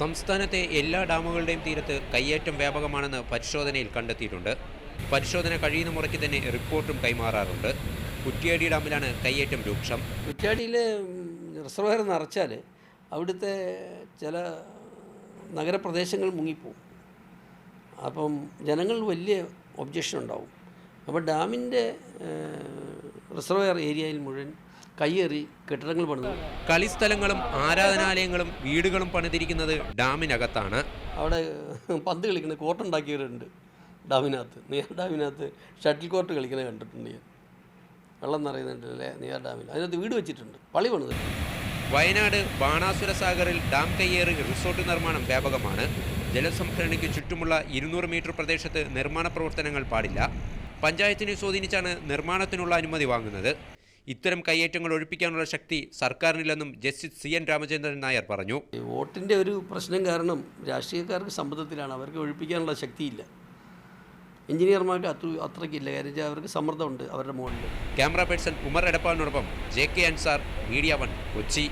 സംസ്ഥാനത്തെ എല്ലാ ഡാമുകളുടെയും തീരത്ത് കയ്യേറ്റം വ്യാപകമാണെന്ന് പരിശോധനയിൽ കണ്ടെത്തിയിട്ടുണ്ട്. പരിശോധന കഴിയുന്ന മുറയ്ക്ക് തന്നെ റിപ്പോർട്ടും കൈമാറാറുണ്ട്. കുറ്റ്യാടി ഡാമിലാണ് കയ്യേറ്റം രൂക്ഷം. കുറ്റ്യാടിയിലെ റിസർവയർ നിറച്ചാൽ അവിടുത്തെ ചില നഗരപ്രദേശങ്ങൾ മുങ്ങിപ്പോവും. അപ്പം ജനങ്ങൾ വലിയ ഒബ്ജക്ഷൻ ഉണ്ടാവും. അപ്പോൾ ഡാമിൻ്റെ റിസർവയർ ഏരിയയിൽ മുഴുവൻ കയ്യേറി കെട്ടിടങ്ങൾ പണിതു. കളിസ്ഥലങ്ങളും ആരാധനാലയങ്ങളും വീടുകളും പണിതിരിക്കുന്നത് ഡാമിനകത്താണ്. അവിടെ പന്ത് കളിക്കുന്ന കോർട്ടുണ്ടാക്കിയവരുണ്ട് ഡാമിനകത്ത്. നെയ്യാർ ഡാമിനകത്ത് ഷട്ടിൽ കോർട്ട് കളിക്കുന്നത് കണ്ടിട്ടുണ്ട് ഞാൻ. വെള്ളം നിറയുന്നുണ്ടല്ലേ നെയ്യാർ ഡാമിൽ. അതിനകത്ത് വീട് വെച്ചിട്ടുണ്ട്, പള്ളി പണിത്. വയനാട് ബാണാസുര സാഗറിൽ ഡാം കയ്യേറി റിസോർട്ട് നിർമ്മാണം വ്യാപകമാണ്. ജലസംഭരണിക്ക് ചുറ്റുമുള്ള 200 മീറ്റർ പ്രദേശത്ത് നിർമ്മാണ പ്രവർത്തനങ്ങൾ പാടില്ല. പഞ്ചായത്തിനെ സ്വാധീനിച്ചാണ് നിർമ്മാണത്തിനുള്ള അനുമതി വാങ്ങുന്നത്. ഇത്തരം കയ്യേറ്റങ്ങൾ ഒഴിപ്പിക്കാനുള്ള ശക്തി സർക്കാരിനില്ലെന്നും ജസ്റ്റിസ് CN രാമചന്ദ്രൻ നായർ പറഞ്ഞു. വോട്ടിൻ്റെ ഒരു പ്രശ്നം കാരണം രാഷ്ട്രീയക്കാർക്ക് സമ്മർദ്ദത്തിലാണ്, അവർക്ക് ഒഴിപ്പിക്കാനുള്ള ശക്തിയില്ല. എഞ്ചിനീയർമാർക്ക് അത്രയ്ക്കില്ല, കാര്യം അവർക്ക് സമ്മർദ്ദമുണ്ട് അവരുടെ മുകളിൽ. ക്യാമറ പേഴ്സൺ ഉമർ എടപ്പാളിനോടൊപ്പം JK അൻസാർ, മീഡിയ 1, കൊച്ചി.